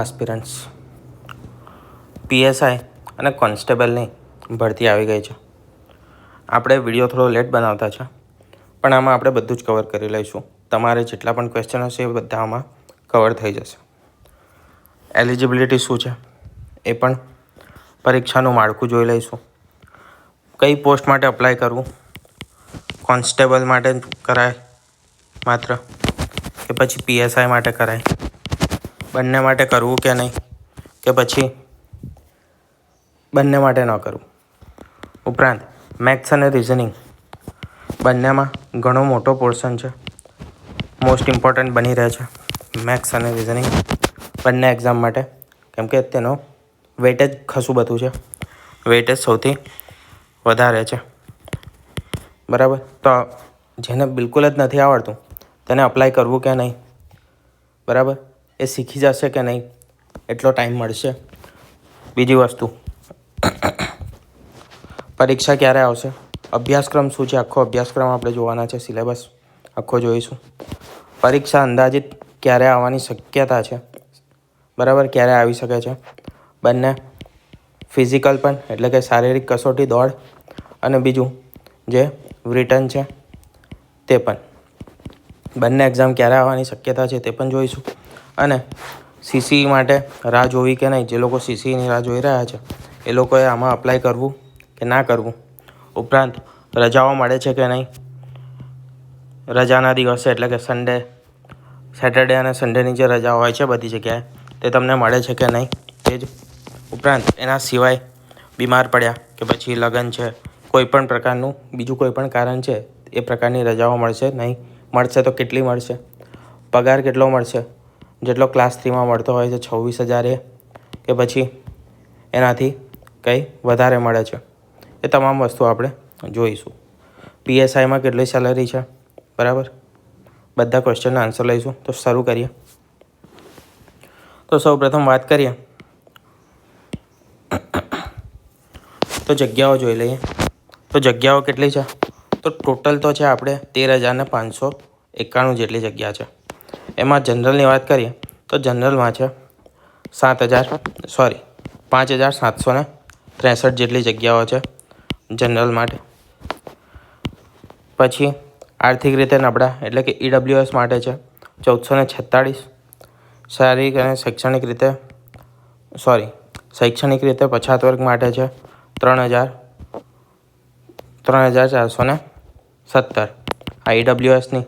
આસ્પિરન્ટ્સ PSI અને કોન્સ્ટેબલની ભરતી આવી ગઈ છે. આપણે વિડીયો થોડો લેટ બનાવતા છે, પણ આમાં આપણે બધું જ કવર કરી લઈશું. તમારે જેટલા પણ ક્વેશ્ચન હશે એ બધા આમાં કવર થઈ જશે. એલિજિબિલિટી શું છે એ પણ, પરીક્ષાનું માળખું જોઈ લઈશું. કઈ પોસ્ટ માટે અપ્લાય કરવું, કોન્સ્ટેબલ માટે કરાય માત્ર કે પછી પીએસઆઈ માટે કરાય, બંને માટે કરવું કે નહીં, કે પછી બંને માટે ન કરવું. ઉપરાંત મેથ્સ અને રિઝનિંગ બંનેમાં ઘણો મોટો પોર્શન છે, મોસ્ટ ઇમ્પોર્ટન્ટ બની રહે છે મેથ્સ અને રિઝનિંગ બંને એક્ઝામ માટે, કેમ કે તેનો વેટેજ ખાસું બધું છે, વેટેજ સૌથી વધારે છે. બરાબર, તો જેને બિલકુલ જ નથી આવડતું તેને અપ્લાય કરવું કે નહીં, બરાબર, એ શીખી જશે કે નહીં, એટલો ટાઈમ મળશે. બીજી વસ્તુ, પરીક્ષા ક્યારે આવશે, અભ્યાસક્રમ શું છે, આખો અભ્યાસક્રમ આપણે જોવાના છે, સિલેબસ આખો જોઈશું. પરીક્ષા અંદાજિત ક્યારે આવવાની શક્યતા છે, બરાબર, ક્યારે આવી શકે છે. બંને ફિઝિકલ પણ, એટલે કે શારીરિક કસોટી દોડ, અને બીજું જે રિટર્ન છે તે પણ, બંને એક્ઝામ ક્યારે આવવાની શક્યતા છે તે પણ જોઈશું. અને સીસી માટે રાહ જોવી કે નહીં, જે લોકો સીસીની રાહ જોઈ રહ્યા છે એ લોકોએ આમાં અપ્લાય કરવું કે ના કરવું. ઉપરાંત રજાઓ મળે છે કે નહીં, રજાના દિવસે એટલે કે સેટરડે અને સન્ડેની જે રજા હોય છે બધી જગ્યાએ તે તમને મળે છે કે નહીં તે જ. ઉપરાંત એના સિવાય બીમાર પડ્યા કે પછી લગ્ન છે, કોઈ પણ પ્રકારનું બીજું કોઈ પણ કારણ છે એ પ્રકારની રજાઓ મળશે નહીં, મળશે તો કેટલી મળશે, પગાર કેટલો મળશે, જેટલો ક્લાસ 3માં મળતો હોય છે 26,000 એ, કે પછી એનાથી કંઈ વધારે મળે છે, એ તમામ વસ્તુ આપણે જોઈશું. પીએસઆઈમાં કેટલી સેલરી છે, બરાબર, બધા ક્વેશ્ચનના આન્સર લઈશું. તો શરૂ કરીએ. તો સૌપ્રથમ વાત કરીએ તો જગ્યાઓ જોઈ લઈએ. તો જગ્યાઓ કેટલી છે, તો ટોટલ તો છે આપણે 13,591 જેટલી જગ્યા છે. એમાં જનરલની વાત કરીએ તો જનરલમાં છે 5,763 જેટલી જગ્યાઓ છે જનરલ માટે. પછી આર્થિક રીતે નબળા એટલે કે ઈડબ્લ્યુએસ માટે છે 1,446. શારીરિક અને શૈક્ષણિક રીતે પછાત વર્ગ માટે છે 3,417. આ ઈડબ્લ્યુએસની,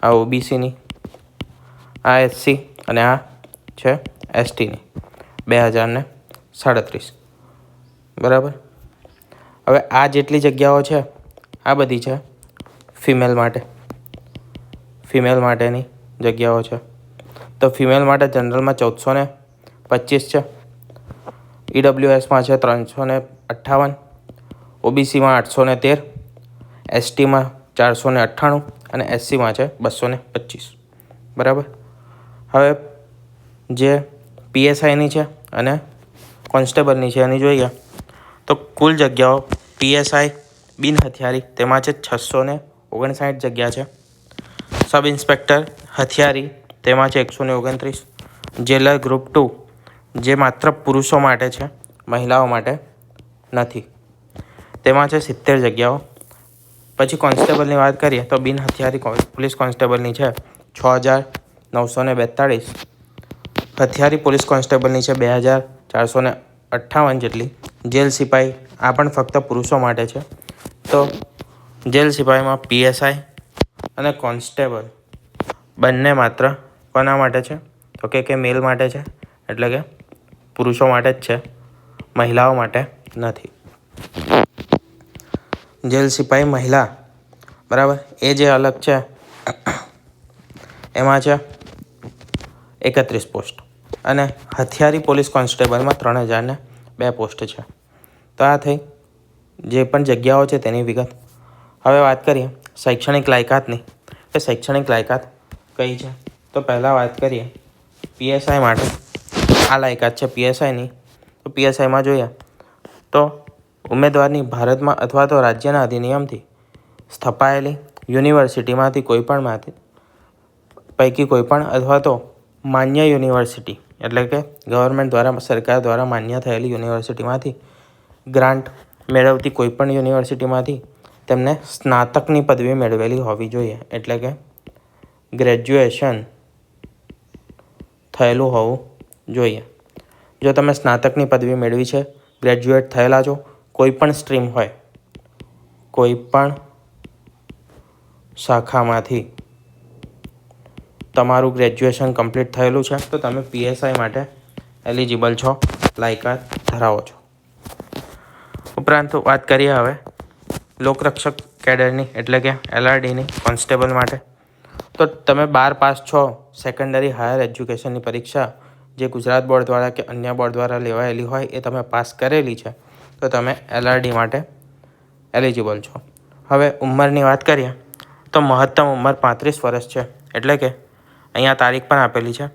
આ ઓબીસીની, આ એસસી અને આ છે એસટીની 2,037. બરાબર. હવે આ જેટલી જગ્યાઓ છે આ બધી છે ફિમેલ માટેની જગ્યાઓ છે. તો ફિમેલ માટે જનરલમાં 1,425 છે, ઈડબ્લ્યુએસમાં છે 358, ઓબીસીમાં 813, એસટીમાં 498 અને એસસીમાં છે 225. બરાબર. હવે જે પીએસઆઈની છે અને કોન્સ્ટેબલની છે એની જોઈએ તો કુલ જગ્યાઓ પીએસઆઈ બિન હથિયારી તેમાં છે 659 જગ્યા છે, સબ ઇન્સ્પેક્ટર હથિયારી તેમાં છે 129, જેલર ગ્રુપ 2 જે માત્ર પુરુષો માટે છે, મહિલાઓ માટે નથી, તેમાં છે 70 જગ્યાઓ. પછી કોન્સ્ટેબલની વાત કરીએ તો બિન હથિયારી પોલીસ કોન્સ્ટેબલની છે 6,942, હથિયારી પોલીસ કોન્સ્ટેબલની છે 2,458 જેટલી. જેલ સિપાઈ આ પણ ફક્ત પુરુષો માટે છે. તો જેલ સિપાહીમાં પીએસઆઈ અને કોન્સ્ટેબલ બંને માત્ર કોના માટે છે, તો કે મેલ માટે છે, એટલે કે પુરુષો માટે જ છે, મહિલાઓ માટે નથી. જેલ સિપાહી મહિલા, બરાબર, એ જે અલગ છે એમાં છે 31 પોસ્ટ, અને હથિયારી પોલીસ કોન્સ્ટેબલમાં 3,002 પોસ્ટ છે. તો આ થઈ જે પણ જગ્યાઓ છે તેની વિગત. હવે વાત કરીએ શૈક્ષણિક લાયકાતની, કે શૈક્ષણિક લાયકાત કઈ છે. તો પહેલાં વાત કરીએ પીએસઆઈ માટે. આ લાયકાત છે પીએસઆઈની. તો પીએસઆઈમાં જોઈએ તો ઉમેદવારની ભારતમાં અથવા તો રાજ્યના અધિનિયમથી સ્થપાયેલી યુનિવર્સિટીમાંથી પૈકી કોઈ પણ અથવા તો માન્ય યુનિવર્સિટી એટલે કે ગવર્મેન્ટ દ્વારા સરકાર દ્વારા માન્ય થયેલી યુનિવર્સિટીમાંથી ગ્રાન્ટ મેળવતી કોઈપણ યુનિવર્સિટીમાંથી તેમને સ્નાતકની પદવી મેળવેલી હોવી જોઈએ, એટલે કે ગ્રેજ્યુએશન થયેલું હોવું જોઈએ. જો તમે સ્નાતકની પદવી મેળવી છે, ગ્રેજ્યુએટ થયેલા છો, કોઈ પણ સ્ટ્રીમ હોય, કોઈ પણ શાખામાંથી તમારું ગ્રેજ્યુએશન કમ્પ્લીટ થયેલું છે, તો તમે PSI માટે એલિજિબલ છો, લાયકાત ધરાવો છો. ઉપરાંત વાત કરીએ હવે લોકરક્ષક કેડરની એટલે કે LRDની કોન્સ્ટેબલ માટે. તો તમે 12 પાસ છો, સેકન્ડરી હાયર એજ્યુકેશનની પરીક્ષા જે ગુજરાત બોર્ડ દ્વારા કે અન્ય બોર્ડ દ્વારા લેવાયેલી હોય એ તમે પાસ કરેલી છે, તો તમે LRD માટે એલિજિબલ છો. હવે ઉંમરની વાત કરીએ તો મહત્તમ ઉંમર 35 વર્ષ છે, એટલે કે અહીંયા તારીખ પણ આપેલી છે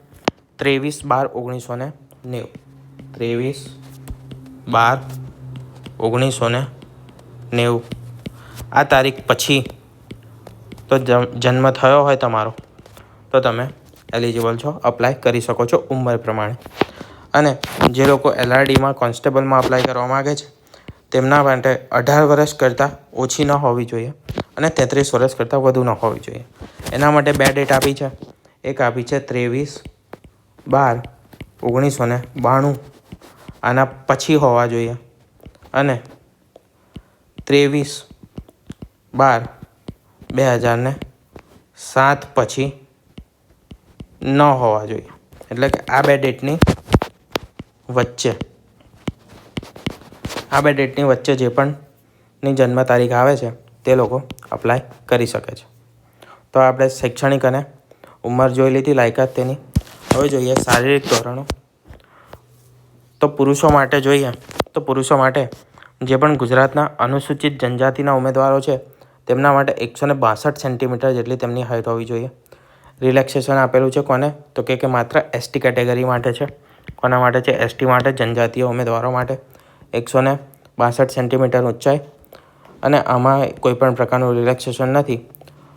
23/12/1990. 23/12/1990 આ તારીખ પછી તો જન્મ થયો હોય તમારો તો તમે એલિજિબલ છો, અપ્લાય કરી શકો છો ઉંમર પ્રમાણે. અને જે લોકો LRDમાં કોન્સ્ટેબલમાં અપ્લાય કરવા માગે છે તેમના માટે 18 વર્ષ કરતાં ઓછી ન હોવી જોઈએ અને 33 વર્ષ કરતાં વધુ ન હોવી જોઈએ. એના માટે 2 ડેટ આપી છે. એક આપી છે 23/12/1992, આના પછી હોવા જોઈએ, અને 23/12/2007 પછી ન હોવા જોઈએ. એટલે કે આ 2 ડેટની વચ્ચે જે પણની જન્મ તારીખ આવે છે તે લોકો અપ્લાય કરી શકે છે. તો આપણે શૈક્ષણિક અને ઉંમર જોઈ લીધી, લાયકાત તેની. હવે જોઈએ શારીરિક ધોરણો. તો પુરુષો માટે જોઈએ તો પુરુષો માટે જે પણ ગુજરાતના અનુસૂચિત જનજાતિના ઉમેદવારો છે તેમના માટે 162 સેન્ટીમીટર જેટલી તેમની હાઇટ હોવી જોઈએ. રિલેક્સેશન આપેલું છે કોને, તો કે માત્ર ST કેટેગરી માટે છે. કોના માટે છે? ST માટે, જનજાતીય ઉમેદવારો માટે 162 સેન્ટીમીટર ઊંચાઈ, અને આમાં કોઈ પણ પ્રકારનું રિલેક્સેશન નથી.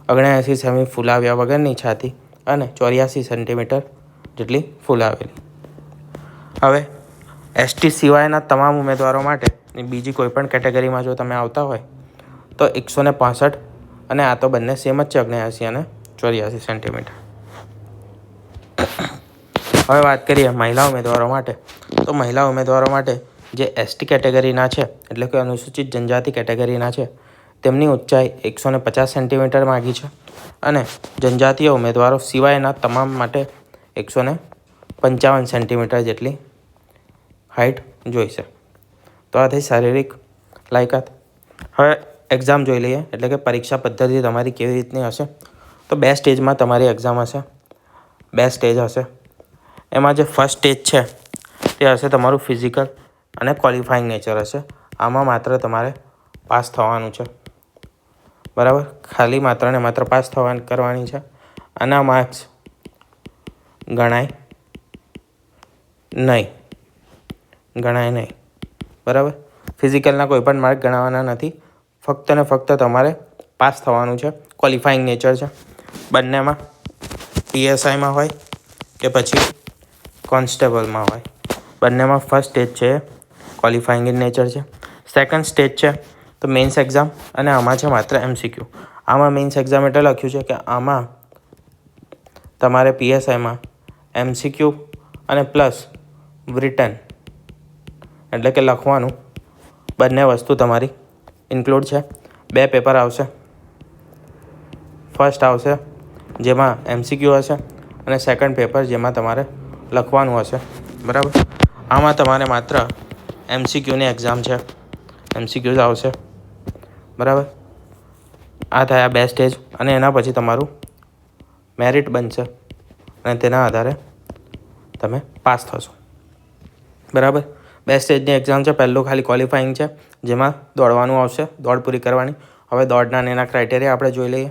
79 સેમી ફૂલાવ્યા વગરની છાતી અને 84 સેન્ટીમીટર જેટલી ફૂલાવેલી. હવે ST સિવાયના તમામ ઉમેદવારો માટે બીજી કોઈ પણ કેટેગરીમાં જો તમે આવતા હોય તો 165, અને આ તો બંને સેમ જ છે, 79 અને 84 સેન્ટીમીટર. હવે વાત કરીએ મહિલા ઉમેદવારો માટે. તો મહિલા ઉમેદવારો માટે જે ST કેટેગરીના છે એટલે કે અનુસૂચિત જનજાતિ કેટેગરીના છે તેમની ઊંચાઈ 150 સેન્ટીમીટર માગી છે, અને જનજાતીય ઉમેદવારો સિવાયના તમામ માટે 155 સેન્ટીમીટર જેટલી હાઇટ જોઈશે. તો આ થઈ શારીરિક લાયકાત. હવે એક્ઝામ જોઈ લઈએ, એટલે કે પરીક્ષા પદ્ધતિ તમારી કેવી રીતની હશે. તો 2 સ્ટેજમાં તમારી એક્ઝામ હશે, 2 સ્ટેજ હશે. એમાં જે ફર્સ્ટ સ્ટેજ છે તે હશે તમારું ફિઝિકલ અને ક્વોલિફાઈંગ નેચર હશે. આમાં માત્ર તમારે પાસ થવાનું છે, બરાબર. ખાલી માત્ર ને માત્ર પાસ કરવાની છે. આના માર્ક્સ ગણાય નહીં, બરાબર. ફિઝિકલના કોઈ પણ માર્ક ગણાવવાના નથી, ફક્ત ને ફક્ત તમારે પાસ થવાનું છે. ક્વોલિફાઈંગ નેચર છે બંનેમાં, PSIમાં હોય કે પછી કોન્સ્ટેબલમાં હોય, બંનેમાં ફર્સ્ટ સ્ટેજ છે ક્વોલિફાઈંગ ઇન નેચર છે. સેકન્ડ સ્ટેજ છે તો મેઇન્સ એક્ઝામ, અને આમાં છે માત્ર MCQ. આમાં મેઇન્સ એક્ઝામ એટલે લખ્યું છે કે આમાં તમારે PSIમાં MCQ અને પ્લસ રિટન એટલે કે લખવાનું બંને વસ્તુ તમારી ઇન્ક્લુડ છે. 2 પેપર આવશે. ફર્સ્ટ આવશે જેમાં MCQ હશે, અને સેકન્ડ પેપર જેમાં તમારે લખવાનું હશે, બરાબર. આમાં તમારે માત્ર MCQની એક્ઝામ છે, MCQs આવશે, બરાબર. આ થયા 2 સ્ટેજ, અને એના પછી તમારું મેરિટ બનશે, અને તેના આધારે તમે પાસ થશો, બરાબર. 2 સ્ટેજની એક્ઝામ છે. પહેલું ખાલી ક્વોલિફાઈંગ છે, જેમાં દોડવાનું આવશે, દોડ પૂરી કરવાની. હવે દોડના અને એના ક્રાઇટેરિયા આપણે જોઈ લઈએ.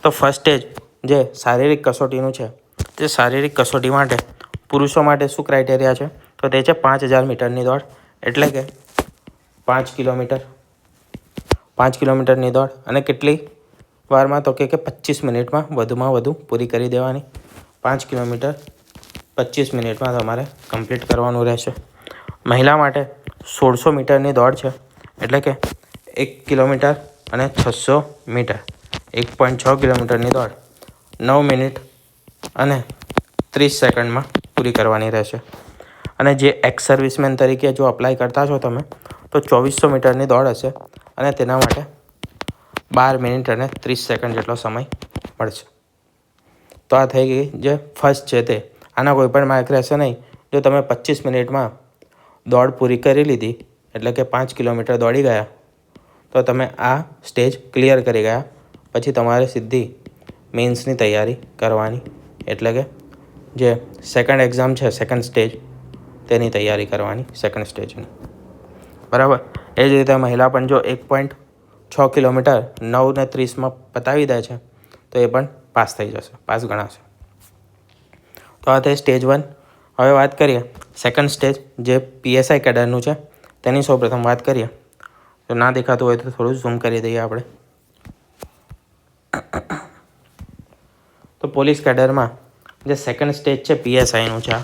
તો ફર્સ્ટ સ્ટેજ જે શારીરિક કસોટીનું છે, તે શારીરિક કસોટી માટે પુરુષો માટે શું ક્રાઇટેરિયા છે, તો તે છે 5000 મીટરની દોડ, એટલે કે 5 કિલોમીટરની દોડ, અને કેટલી વારમાં, તો કે 25 મિનિટમાં વધુમાં વધુ પૂરી કરી દેવાની, 5 કિલોમીટર 25 મિનિટમાં તમારે કમ્પ્લીટ કરવાનું રહેશે. મહિલા માટે 1600 મીટરની દોડ છે, એટલે કે 1 કિલોમીટર અને 600 મીટર 1.6 કિલોમીટરની દોડ 9 મિનિટ અને 30 સેકન્ડમાં પૂરી કરવાની રહેશે. અને જે એક્સ સર્વિસમેન તરીકે જો અપ્લાય કરતા છો તમે, તો 2400 મીટરની દોડ હશે અને તેના માટે 12 મિનિટ અને 30 સેકન્ડ જેટલો સમય મળશે. તો આ થઈ ગઈ જે ફર્સ્ટ છે તે. આના કોઈ પણ માર્ક રહેશે નહીં. જો તમે 25 મિનિટમાં દોડ પૂરી કરી લીધી, એટલે કે 5 કિલોમીટર દોડી ગયા, તો તમે આ સ્ટેજ ક્લિયર કરી ગયા. પછી તમારે સીધી મેન્સની તૈયારી કરવાની, એટલે કે જે સેકન્ડ એક્ઝામ છે, સેકન્ડ સ્ટેજ, તેની તૈયારી કરવાની, સેકન્ડ સ્ટેજની. બરાબર. એ જ રીતે મહિલા પણ જો 1.6 કિલોમીટર 9:30 પતાવી દે છે, તો એ પણ પાસ થઈ જશે, પાસ ગણાશે. તો આ તે સ્ટેજ 1. હવે વાત કરીએ સેકન્ડ સ્ટેજ, જે PSI કેડરનું છે, તેની સૌપ્રથમ વાત કરીએ. તો ના દેખાતું હોય તો થોડું ઝૂમ કરી દઈએ આપણે. તો પોલીસ કેડરમાં જે સેકન્ડ સ્ટેજ છે PSIનું છે. આ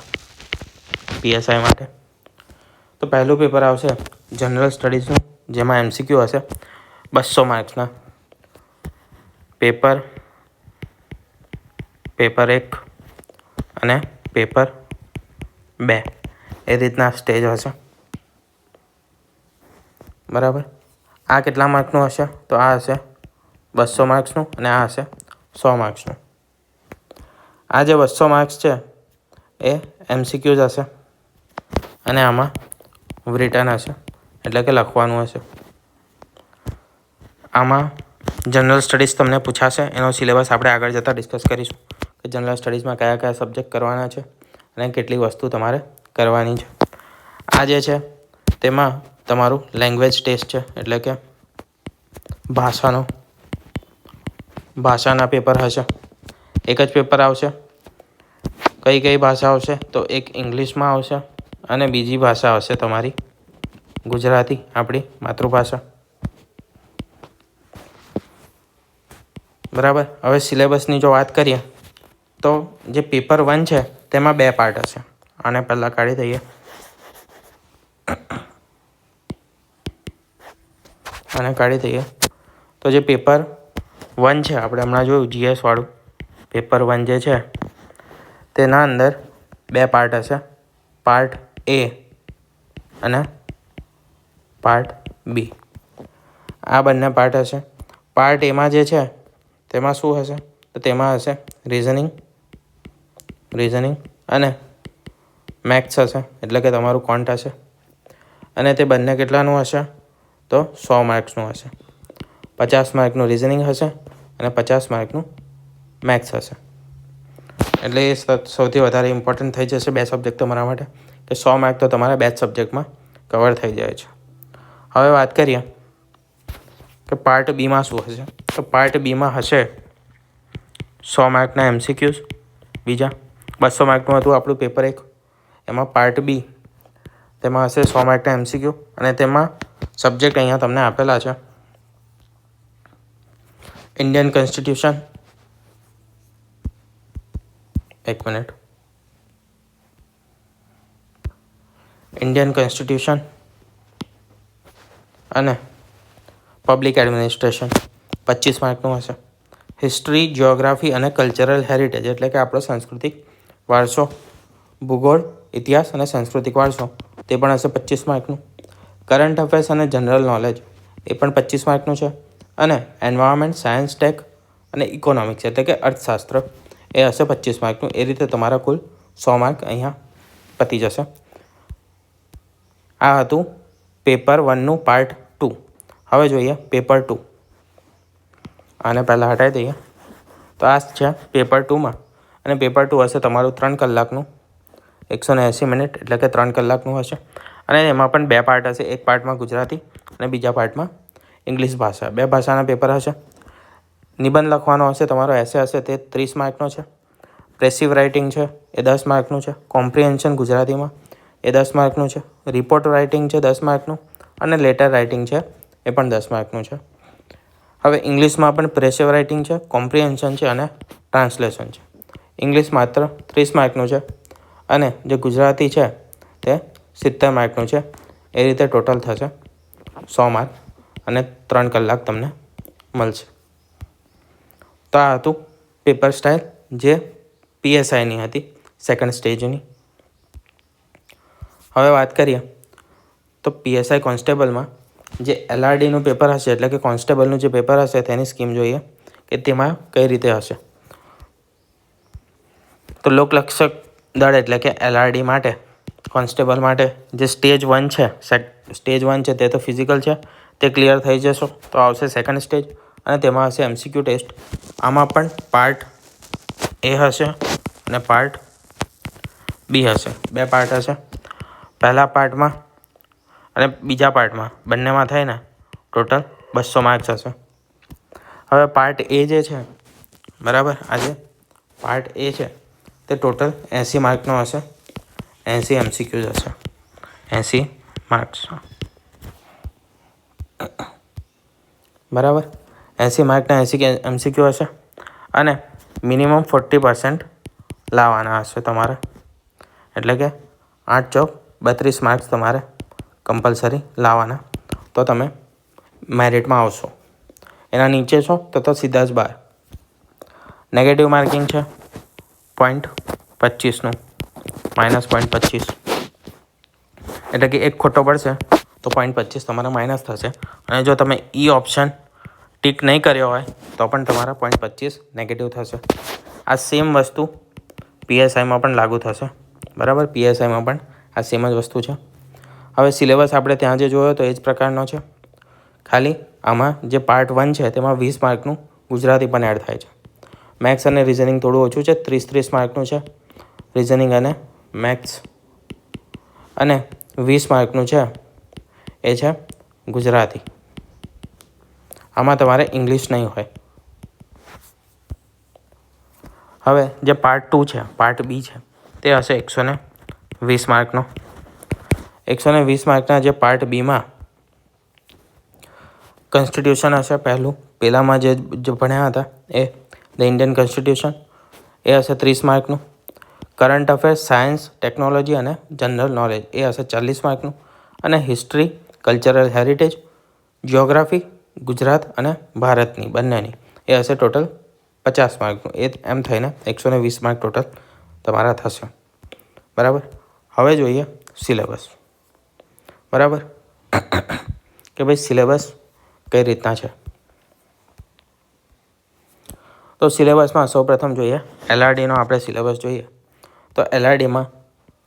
PSI માટે તો પહેલું પેપર આવશે જનરલ સ્ટડીઝનું, જેમાં MCQ હશે 200 માર્ક્સના. પેપર 1 અને પેપર 2 એ રીતના સ્ટેજ હશે. બરાબર. આ કેટલા માર્કનું હશે? તો આ હશે 200 માર્ક્સનું અને આ હશે 100 માર્ક્સનું. આ જે 200 માર્ક્સ છે એ MCQs હશે અને આમાં રિટન હશે, એટલે કે લખવાનું હશે. આમાં જનરલ સ્ટડીઝ તમને પૂછાશે. એનો સિલેબસ આપણે આગળ જતાં ડિસ્કસ કરીશું કે જનરલ સ્ટડીઝમાં કયા કયા સબ્જેક્ટ કરવાના છે અને કેટલી વસ્તુ તમારે કરવાની છે. આ જે છે તેમાં તમારું લેંગ્વેજ ટેસ્ટ છે, એટલે કે ભાષાના પેપર હશે. એક જ પેપર આવશે. કઈ ભાષા આવશે? તો એક ઇંગ્લિશમાં આવશે અને બીજી ભાષા આવશે તમારી ગુજરાતી, આપણી માતૃભાષા. બરાબર. હવે સિલેબસની જો વાત કરીએ તો જે પેપર 1 છે તેમાં 2 પાર્ટ હશે. આને પહેલાં કાઢી દઈએ. તો જે પેપર 1 છે, આપણે હમણાં જોયું GS વાળું પેપર 1 જે છે, તેના અંદર 2 પાર્ટ હશે. પાર્ટ A અને પાર્ટ B. આ બંને પાર્ટ હશે. પાર્ટ એમાં જે છે તેમાં શું હશે? તો તેમાં હશે રિઝનિંગ અને મેથ્સ હશે, એટલે કે તમારું કોન્ટ હશે. અને તે બંને કેટલાનું હશે? તો 100 માર્ક્સનું હશે. 50 માર્કનું રિઝનિંગ હશે અને 50 માર્કનું મેથ્સ હશે. એટલે એ સૌથી વધારે ઇમ્પોર્ટન્ટ થઈ જશે 2 સબ્જેક્ટ તમારા માટે, કે 100 માર્ક તો તમારા 2 સબ્જેક્ટમાં કવર થઈ જાય છે. હવે વાત કરીએ કે પાર્ટ બીમાં શું હશે. તો પાર્ટ બીમાં હશે 100 માર્કના MCQs. બીજા 200 માર્કનું હતું આપણું પેપર 1. એમાં પાર્ટ B, તેમાં હશે 100 માર્કના MCQ અને તેમાં સબ્જેક્ટ અહીંયા તમને આપેલા છે. ઇન્ડિયન કોન્સ્ટિટ્યુશન, અને પબ્લિક એડમિનિસ્ટ્રેશન 25 માર્કનું હશે. હિસ્ટ્રી, જિયોગ્રાફી અને કલ્ચરલ હેરિટેજ, એટલે કે આપણો સાંસ્કૃતિક વારસો, ભૂગોળ, ઇતિહાસ અને સાંસ્કૃતિક વારસો, તે પણ હશે 25 માર્કનું. કરંટ અફેર્સ અને જનરલ નોલેજ, એ પણ 25 માર્કનું છે. અને એન્વાયરમેન્ટ, સાયન્સ, ટેક અને ઇકોનોમિક્સ, એટલે કે અર્થશાસ્ત્ર, એ હશે 25 માર્કનું. એ રીતે તમારા કુલ 100 માર્ક અહીંયા પતી જશે. આ હતું પેપર 1નું પાર્ટ 2. હવે જોઈએ પેપર 2. આને પહેલાં હટાવી દઈએ. તો આ છે પેપર 2માં. અને પેપર 2 હશે તમારું 3 કલાકનું, 180 મિનિટ, એટલે કે 3 કલાકનું હશે. અને એમાં પણ 2 પાર્ટ હશે. એક પાર્ટમાં ગુજરાતી અને બીજા પાર્ટમાં ઇંગ્લિશ ભાષા. 2 ભાષાના પેપર હશે. નિબંધ લખવાનો હશે તમારો, એસે હશે, તે 30 માર્કનો છે. પ્રેસિવ રાઇટિંગ છે એ 10 માર્કનું છે. કોમ્પ્રિહેન્શન ગુજરાતીમાં એ 10 માર્કનું છે. રિપોર્ટ રાઇટિંગ છે 10 માર્કનું. અને લેટર રાઇટિંગ છે એ પણ 10 માર્કનું છે. હવે ઇંગ્લિશમાં પણ પ્રેસિવ રાઇટિંગ છે, કોમ્પ્રિહેન્શન છે અને ટ્રાન્સલેશન છે. ઇંગ્લિશ માત્ર 30 માર્કનું છે અને જે ગુજરાતી છે તે 70 માર્કનું છે. એ રીતે ટોટલ થશે 100 માર્ક અને 3 કલાક તમને મળશે. તો આ હતું પેપર સ્ટાઇલ જે PSIની હતી, સેકન્ડ સ્ટેજની. હવે વાત કરીએ તો PSI કોન્સ્ટેબલમાં જે LRDનું પેપર હશે, એટલે કે કોન્સ્ટેબલનું જે પેપર હશે તેની સ્કીમ જોઈએ કે તેમાં કઈ રીતે હશે. તો લોકરક્ષક દળ એટલે કે LRD માટે, કોન્સ્ટેબલ માટે જે સ્ટેજ 1 છે, તે તો ફિઝિકલ છે, તે ક્લિયર થઈ જશો તો આવશે સેકન્ડ સ્ટેજ અને તેમાં હશે MCQ ટેસ્ટ. આમાં પણ પાર્ટ A હશે અને પાર્ટ B હશે, 2 પાર્ટ હશે. પહેલા પાર્ટમાં અને બીજા પાર્ટમાં બંનેમાં થઈને ટોટલ 200 માર્ક્સ હશે. હવે પાર્ટ A જે છે, બરાબર, આજે પાર્ટ A છે તે ટોટલ 80 માર્કનો હશે. 80 MCQs હશે, 80 માર્ક્સ, બરાબર. 80 માર્કના 80 MCQ હશે અને મિનિમમ 40% લાવવાના હશે તમારે. એટલે કે 8 ચોક 32 માર્ક્સ તમારે કમ્પલસરી લાવવાના, તો તમે મેરિટમાં આવશો. એના નીચે છો તો સીધા જ બહાર. નેગેટિવ માર્કિંગ છે 0.25નું, -0.25, એટલે કે એક ખોટો પડશે તો 0.25 તમારા માઇનસ થશે. અને જો તમે ઓપ્શન ટીક નહીં કર્યો હોય તો પણ તમારા 0.25 નેગેટિવ થશે. આ સેમ વસ્તુ PSIમાં પણ લાગુ થશે, બરાબર. PSIમાં પણ આ સેમ જ વસ્તુ છે. હવે સિલેબસ આપણે ત્યાં જે જોયો તો એ જ પ્રકારનો છે, ખાલી આમાં જે પાર્ટ 1 છે તેમાં 20 માર્કનું ગુજરાતી પણ એડ થાય છે. મેથ્સ અને રિઝનિંગ થોડું ઓછું છે, 30 માર્કનું છે રિઝનિંગ અને મેથ્સ, અને 20 માર્કનું છે એ છે ગુજરાતી. આમાં તમારે ઇંગ્લિશ નહીં હોય. હવે જે પાર્ટ 2 છે, પાર્ટ B છે, તે હશે 120 માર્કનો. 120 માર્કના જે પાર્ટ Bમાં કોન્સ્ટિટ્યુશન હશે પહેલું. પહેલામાં જે ભણ્યા હતા એ ધ ઇન્ડિયન કોન્સ્ટિટ્યુશન, એ હશે 30 માર્કનું. કરંટ અફેર્સ, સાયન્સ, ટેકનોલોજી અને જનરલ નોલેજ એ હશે 40 માર્કનું. અને history, cultural heritage, geography, Gujarat અને ભારતની બંનેની એ હશે ટોટલ 50 માર્કનું. એ એમ થઈને 120 માર્ક ટોટલ તમારા થશે, બરાબર. હવે જોઈએ સિલેબસ, બરાબર, કે ભાઈ સિલેબસ કઈ રીતના છે. તો સિલેબસમાં સૌપ્રથમ જોઈએ LRDનો આપણે સિલેબસ જોઈએ. તો LRDમાં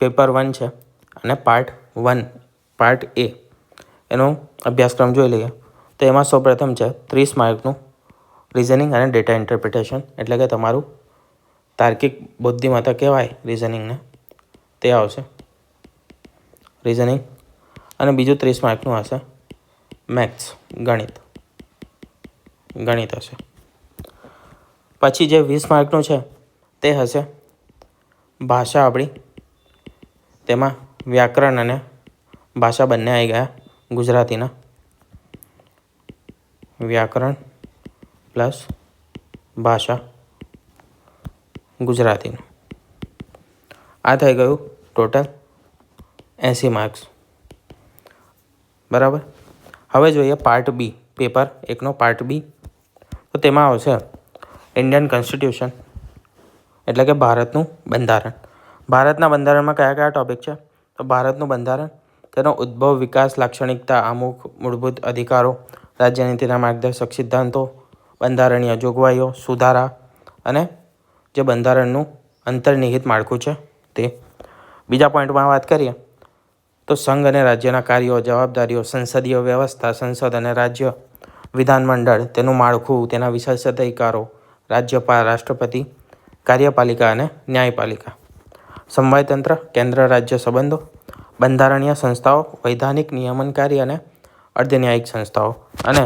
પેપર 1 છે અને પાર્ટ 1, પાર્ટ A એનો અભ્યાસક્રમ જોઈ લઈએ. તો એમાં સૌપ્રથમ છે 30 માર્કનું રિઝનિંગ અને ડેટા ઇન્ટરપ્રિટેશન, એટલે કે તમારું તાર્કિક બુદ્ધિમત્તા કહેવાય રિઝનિંગને, તે આવશે રિઝનિંગ. અને બીજું 30 માર્કનું હશે મેથ્સ, ગણિત હશે. પછી જે 20 માર્કનું છે તે હશે ભાષા આપણી. તેમાં વ્યાકરણ અને ભાષા બંને આવી ગયા ગુજરાતીના. વ્યાકરણ પ્લસ ભાષા ગુજરાતીનું. આ થઈ ગયું ટોટલ 80 માર્ક્સ, બરાબર. હવે જોઈએ પાર્ટ B, પેપર 1નો પાર્ટ B. તો તેમાં આવશે ઇન્ડિયન કોન્સ્ટિટ્યુશન, એટલે કે ભારતનું બંધારણ. ભારતના બંધારણમાં કયા કયા ટોપિક છે? તો ભારતનું બંધારણ, તેનો ઉદ્ભવ, વિકાસ, લાક્ષણિકતા, આમુખ, મૂળભૂત અધિકારો, રાજ્યનીતિના માર્ગદર્શક સિદ્ધાંતો, બંધારણીય જોગવાઈઓ, સુધારા અને જે બંધારણનું અંતર્નિહિત માળખું છે તે. બીજા પોઈન્ટમાં વાત કરીએ તો સંઘ અને રાજ્યના કાર્યો, જવાબદારીઓ, સંસદીય વ્યવસ્થા, સંસદ અને રાજ્ય વિધાનમંડળ, તેનું માળખું, તેના વિશેષ અધિકારો, રાજ્યપાલ, રાષ્ટ્રપતિ, કાર્યપાલિકા અને ન્યાયપાલિકા, સમવાયતંત્ર, કેન્દ્ર રાજ્ય સંબંધો, બંધારણીય સંસ્થાઓ, વૈધાનિક, નિયમનકારી અને અર્ધન્યાયિક સંસ્થાઓ, અને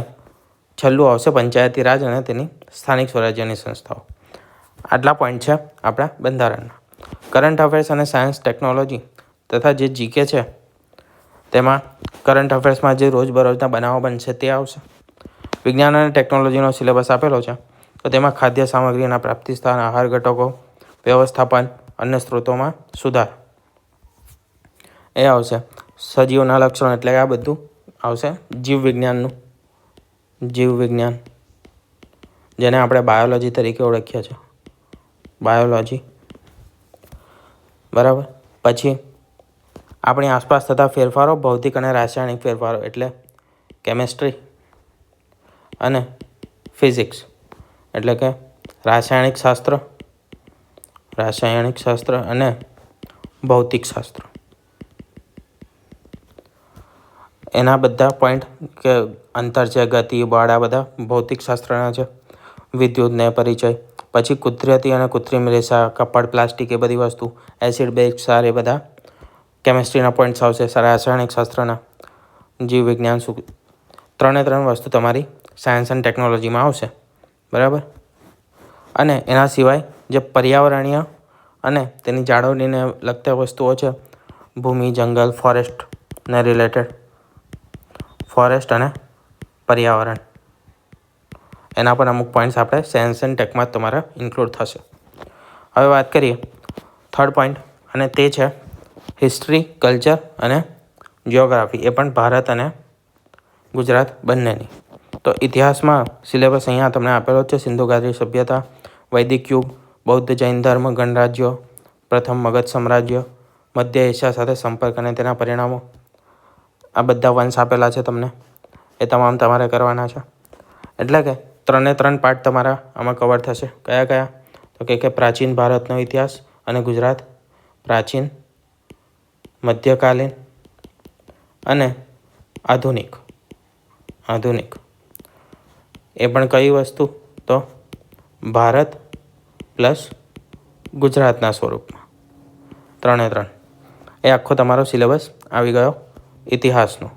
છેલ્લું આવશે પંચાયતી રાજ અને તેની સ્થાનિક સ્વરાજ્યની સંસ્થાઓ. આટલા પોઈન્ટ છે આપણા બંધારણના. કરંટ અફેર્સ અને સાયન્સ, ટેકનોલોજી તથા જે GK છે તેમાં કરંટ અફેર્સમાં જે રોજબરોજના બનાવો બનશે તે આવશે. વિજ્ઞાન અને ટેકનોલોજીનો સિલેબસ આપેલો છે. તો તેમાં ખાદ્ય સામગ્રીના પ્રાપ્તિ સ્થાન, આહાર ઘટકો, વ્યવસ્થાપન, અન્ય સ્ત્રોતોમાં સુધાર. એ આવશે. સજીવના લક્ષણો એટલે કે આ બધું આવશે જીવવિજ્ઞાનનું. જીવવિજ્ઞાન જેને આપણે બાયોલોજી તરીકે ઓળખીએ છીએ. બાયોલોજી. બરાબર. પછી આપણી આસપાસ થતા ફેરફારો, ભૌતિક અને રાસાયણિક ફેરફારો એટલે કેમેસ્ટ્રી અને ફિઝિક્સ એટલે કે રાસાયણિક શાસ્ત્ર અને ભૌતિક શાસ્ત્ર. એના બધા પોઈન્ટ કે અંતર છે, ગતિ, બળ, આ બધા ભૌતિક શાસ્ત્રના છે. વિદ્યુતને પરિચય. પછી કુદરતી અને કૃત્રિમ રેસા, કપડ, પ્લાસ્ટિક, એ બધી વસ્તુ, એસિડ, બેઝ, ક્ષાર, એ બધા કેમેસ્ટ્રીના પોઈન્ટ્સ આવશે. રાસાયણિક શાસ્ત્રના, જીવવિજ્ઞાન, ત્રણે વસ્તુ તમારી સાયન્સ એન્ડ ટેકનોલોજીમાં આવશે. બરાબર. અને એના સિવાય જે પર્યાવરણીય અને તેની જાળવણીને લગતા વસ્તુઓ છે, ભૂમિ, જંગલ, ફોરેસ્ટને રિલેટેડ, ફોરેસ્ટ અને પર્યાવરણ, એના પર અમુક પોઈન્ટ્સ આપણે સાયન્સ એન્ડ ટેકમાં તમારા ઇન્ક્લુડ થશે. હવે વાત કરીએ થર્ડ પોઈન્ટ, અને તે છે હિસ્ટ્રી, કલ્ચર અને જિયોગ્રાફી. એ પણ ભારત અને ગુજરાત બંનેની. તો ઇતિહાસમાં સિલેબસ અહીંયા તમને આપેલો છે. સિંધુ ઘાટી સભ્યતા, વૈદિક યુગ, બૌદ્ધ જૈન ધર્મ, ગણરાજ્યો, પ્રથમ મગધ સામ્રાજ્ય, મધ્ય એશિયા સાથે સંપર્ક અને તેના પરિણામો, આ બધા વંશ આપેલા છે તમને. એ તમામ તમારે કરવાના છે. એટલે કે 3 પાર્ટ તમારા આમાં કવર થશે. કયા? તો કે પ્રાચીન ભારતનો ઇતિહાસ અને ગુજરાત, પ્રાચીન, મધ્યકાલીન અને આધુનિક. એ પણ કઈ વસ્તુ? તો ભારત પ્લસ ગુજરાતના સ્વરૂપમાં 3. એ આખો તમારો સિલેબસ આવી ગયો ઇતિહાસનો.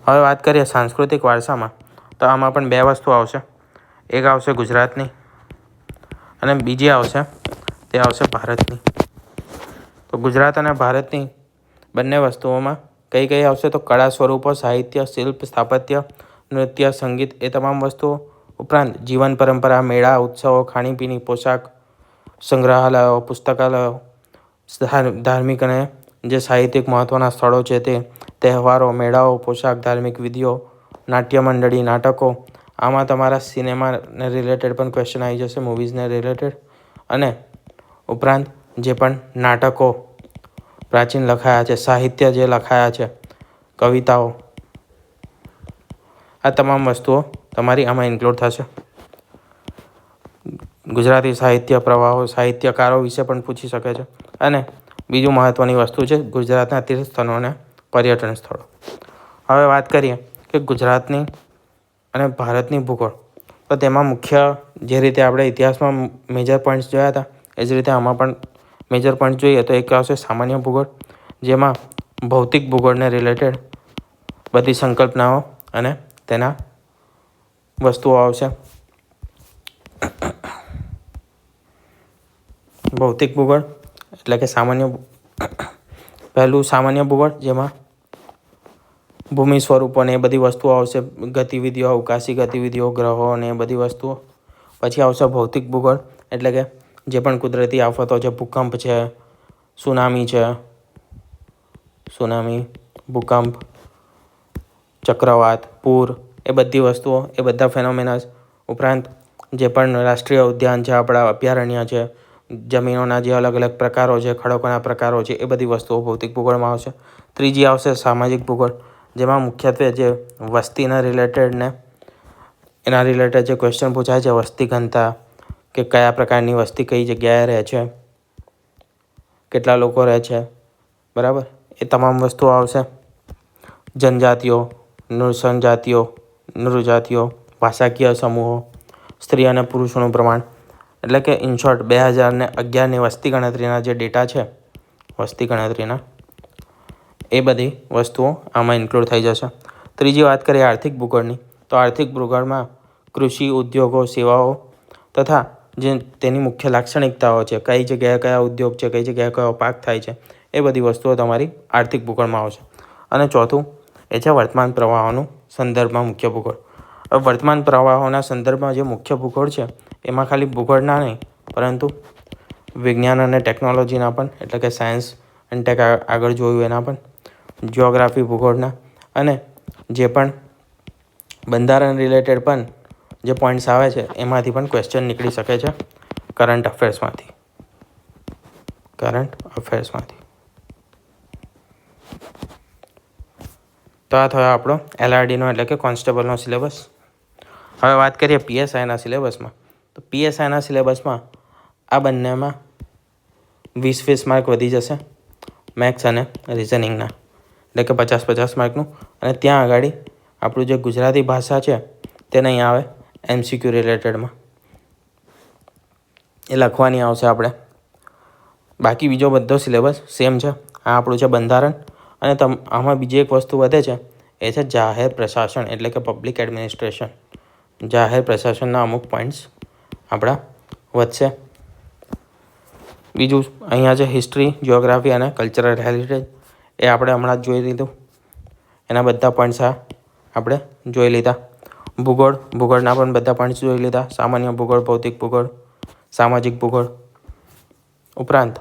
હવે વાત કરીએ સાંસ્કૃતિક વારસામાં. તો આમાં પણ 2 વસ્તુ આવશે. એક આવશે ગુજરાતની અને બીજી આવશે ભારતની. તો ગુજરાત અને ભારતની બંને વસ્તુઓમાં કઈ આવશે? તો કળા સ્વરૂપો, સાહિત્ય, શિલ્પ, સ્થાપત્ય, નૃત્ય, સંગીત, એ તમામ વસ્તુઓ ઉપરાંત જીવન પરંપરા, મેળા, ઉત્સવો, ખાણીપીણી, પોશાક, સંગ્રહાલયો, પુસ્તકાલયો, ધાર્મિક અને જે સાહિત્યિક મહત્ત્વના સ્થળો છે તે, તહેવારો, મેળાઓ, પોશાક, ધાર્મિક વિધિઓ, નાટ્ય મંડળી, નાટકો. આમાં તમારા સિનેમાને રિલેટેડ પણ ક્વેશ્ચન આવી જશે, મૂવીઝને રિલેટેડ. અને ઉપરાંત જે પણ નાટકો પ્રાચીન લખાયા છે, સાહિત્ય જે લખાયા છે, કવિતાઓ, આ તમામ વસ્તુઓ તમારી આમાં ઇન્ક્લુડ થશે. ગુજરાતી સાહિત્ય પ્રવાહો, સાહિત્યકારો વિશે પણ પૂછી શકે છે. અને બીજું મહત્ત્વની વસ્તુ છે ગુજરાતના તીર્થસ્થાનો અને પર્યટન સ્થળો. હવે વાત કરીએ કે ગુજરાતની અને ભારતની ભૂગોળ. તો તેમાં મુખ્ય જે રીતે આપણે ઇતિહાસમાં મેજર પોઈન્ટ્સ જોયા હતા, એ જ રીતે આમાં પણ મેજર પોઈન્ટ જોઈએ. તો એક આવશે સામાન્ય ભૂગોળ, જેમાં ભૌતિક ભૂગોળને રિલેટેડ બધી સંકલ્પનાઓ અને તેના વસ્તુઓ આવશે. ભૌતિક ભૂગોળ એટલે કે પહેલું સામાન્ય ભૂગોળ, જેમાં ભૂમિ સ્વરૂપો ને એ બધી વસ્તુઓ આવશે, ગતિવિધિઓ, અવકાશી ગતિવિધિઓ, ગ્રહો ને એ બધી વસ્તુઓ. પછી આવશે ભૌતિક ભૂગોળ એટલે કે જે પણ કુદરતી આફતો છે, ભૂકંપ છે, સુનામી, ભૂકંપ, ચક્રવાત, પૂર, એ બધી વસ્તુઓ, એ બધા ફેનોમેનાસ. ઉપરાંત જે પણ રાષ્ટ્રીય ઉદ્યાન છે, આપણા અભયારણ્ય છે, જમીનોના જે અલગ પ્રકારો છે, ખડકોના પ્રકારો છે, એ બધી વસ્તુઓ ભૌતિક ભૂગોળમાં આવશે. ત્રીજી આવશે સામાજિક ભૂગોળ, જેમાં મુખ્યત્વે જે વસ્તીના રિલેટેડ ને એના રિલેટેડ જે ક્વેશ્ચન પૂછાય છે, વસ્તી ઘનતા, કે કયા પ્રકારની વસ્તી કઈ જગ્યાએ રહે છે, કેટલા લોકો રહે છે, બરાબર, એ તમામ વસ્તુઓ આવશે. જનજાતિઓ, નૃજાતિઓ, ભાષાકીય સમૂહો, સ્ત્રી અને પુરુષોનું પ્રમાણ. એટલે કે ઇન શોર્ટ 2011ની વસ્તી ગણતરીના જે ડેટા છે, વસ્તી ગણતરીના, એ બધી વસ્તુઓ આમાં ઇન્ક્લુડ થઈ જશે. ત્રીજી વાત કરીએ આર્થિક ભૂગોળની. તો આર્થિક ભૂગોળમાં કૃષિ, ઉદ્યોગો, સેવાઓ તથા જે તેની મુખ્ય લાક્ષણિકતાઓ છે, કઈ જગ્યાએ કયા ઉદ્યોગ છે, કઈ જગ્યાએ કયો પાક થાય છે, એ બધી વસ્તુઓ તમારી આર્થિક ભૂગોળમાં આવશે. અને ચોથું એ છે વર્તમાન પ્રવાહોનું સંદર્ભમાં મુખ્ય ભૂગોળ. હવે વર્તમાન પ્રવાહોના સંદર્ભમાં જે મુખ્ય ભૂગોળ છે એમાં ખાલી ભૂગોળના નહીં પરંતુ વિજ્ઞાન અને ટેકનોલોજીના પણ, એટલે કે સાયન્સ એન્ડ ટેક આગળ જોયું એના પણ, જિયોગ્રાફી ભૂગોળના, અને જે પણ બંધારણ રિલેટેડ પણ જે પોઈન્ટ્સ આવે છે એમાંથી પણ ક્વેશ્ચન નીકળી શકે છે કરંટ અફેર્સમાંથી. તો આ થયો આપણો LRDનો એટલે કે કોન્સ્ટેબલનો સિલેબસ. હવે વાત કરીએ PSIના સિલેબસમાં. તો PSIના સિલેબસમાં આ બંનેમાં 20 માર્ક વધી જશે, મેથ્સ અને રિઝનિંગના, એટલે કે 50 માર્કનું. અને ત્યાં આગળ આપણું જે ગુજરાતી ભાષા છે તે નહીં આવે MCQ રિલેટેડમાં, એ લખવાની આવશે આપણે. બાકી બીજો બધો સિલેબસ સેમ છે. આ આપણું છે બંધારણ, અને આમાં બીજી એક વસ્તુ વધે છે એ છે જાહેર પ્રશાસન એટલે કે પબ્લિક એડમિનિસ્ટ્રેશન. જાહેર પ્રશાસનના અમુક પોઈન્ટ્સ આપણા વધશે. બીજું અહીંયા છે હિસ્ટ્રી, જિયોગ્રાફી અને કલ્ચરલ હેરિટેજ, એ આપણે હમણાં જ જોઈ લીધું. એના બધા પોઈન્ટ્સ આપણે જોઈ લીધા. ભૂગોળના પણ બધા પોઈન્ટ્સ જોઈ લીધા. સામાન્ય ભૂગોળ, ભૌતિક ભૂગોળ, સામાજિક ભૂગોળ. ઉપરાંત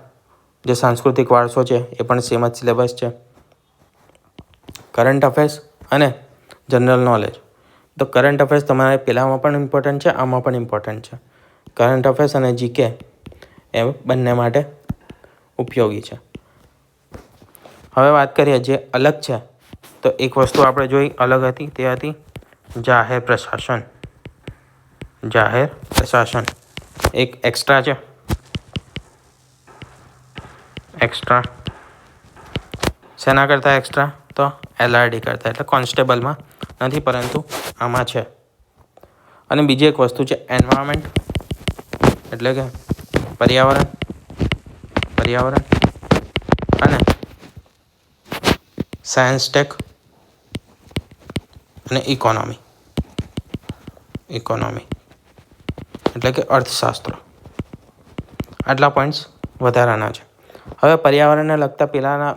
જે સાંસ્કૃતિક વારસો છે એ પણ સેમ જ સિલેબસ છે. કરંટ અફેર્સ અને જનરલ નોલેજ. તો કરંટ અફેર્સ તમારે પહેલામાં પણ ઇમ્પોર્ટન્ટ છે, આમાં પણ ઇમ્પોર્ટન્ટ છે. કરંટ અફેર્સ અને GK એ બંને માટે ઉપયોગી છે. હવે વાત કરીએ જે અલગ છે, તો એક વસ્તુ આપણે જોઈ અલગ હતી, તે હતી જાહેર પ્રશાસન. એક એક્સ્ટ્રા છે. શેના કરતાં એક્સ્ટ્રા? તો LRD કરતાં, એટલે કોન્સ્ટેબલમાં નથી પરંતુ આમાં છે. અને બીજી એક વસ્તુ છે એન્વાયરમેન્ટ, એટલે કે પર્યાવરણ અને સાયન્સ ટેક અને ઇકોનોમી એટલે કે અર્થશાસ્ત્ર. આટલા પોઈન્ટ્સ વધારાના છે. હવે પર્યાવરણને લગતા પહેલાંના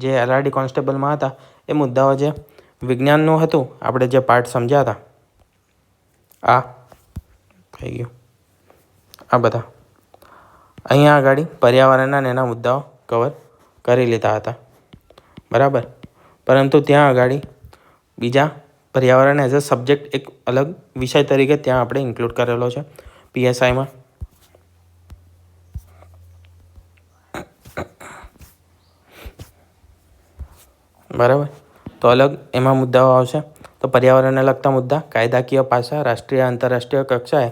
જે LRD કોન્સ્ટેબલમાં હતા એ મુદ્દાઓ જે વિજ્ઞાનનું હતું, આપણે જે પાર્ટ સમજ્યા હતા, આ થઈ ગયું. આ બધા અહીંયા આગળ પર્યાવરણના એના મુદ્દાઓ કવર કરી લીધા હતા, બરાબર. પરંતુ ત્યાં આગળ બીજા પર્યાવરણ એઝ અ સબ્જેક્ટ એક અલગ વિષય તરીકે ત્યાં આપણે ઇન્ક્લુડ કરેલો છે PSIમાં. બરાબર. તો અલગ એમાં મુદ્દાઓ આવશે. તો પર્યાવરણને લગતા મુદ્દા, કાયદાકીય પાસા, રાષ્ટ્રીય આંતરરાષ્ટ્રીય કક્ષાએ